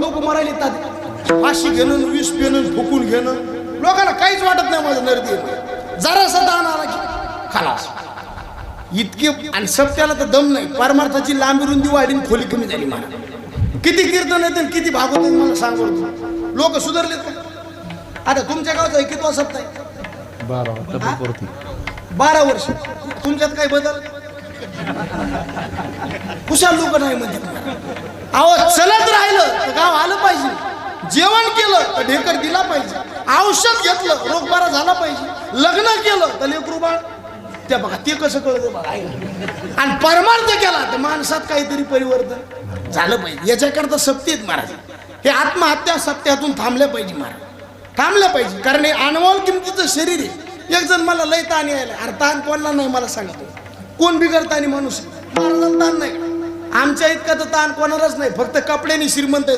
लोक मरायला येतात फाशी घेणं विष पिणं फुकून घेणं लोकांना काहीच वाटत नाही माझं नर्दी जरासा दान आला की खलास इतके आणि सत्याला तर दम नाही परमार्थाची लांबी रुंदी वाढीन खोली कमी झाली मला किती कीर्तन येते किती भागवत मला सांगू लोक सुधारले आता तुमच्या गावचा किती सप्ताह आहे 12 वर्ष तुमच्यात काय बदल कुशाल लोक नाही म्हणजे अहो चलत राहिलं तर गाव आलं पाहिजे जेवण केलं तर ढेकर दिला पाहिजे औषध घेतलं रोग बरा झाला पाहिजे लग्न केलं तर लेकरू बाळ त्या बघा ते कसं कळतं बघा आणि परमार्थ केला तर माणसात काहीतरी परिवर्तन झालं पाहिजे याच्याकरता सक्ती आहेत महाराज हे आत्महत्या सत्यातून थांबल्या पाहिजे महाराज थांबल्या पाहिजे कारण हे अनमोल किमतीचं शरीर आहे एक जण मला लय ताण यायला अरे ताण कोणला नाही मला सांगतो कोण बिघडतानी माणूस महाराजांना ताण नाही आमच्या इतका तर ताण कोणालाच नाही फक्त कपड्यानी श्रीमंत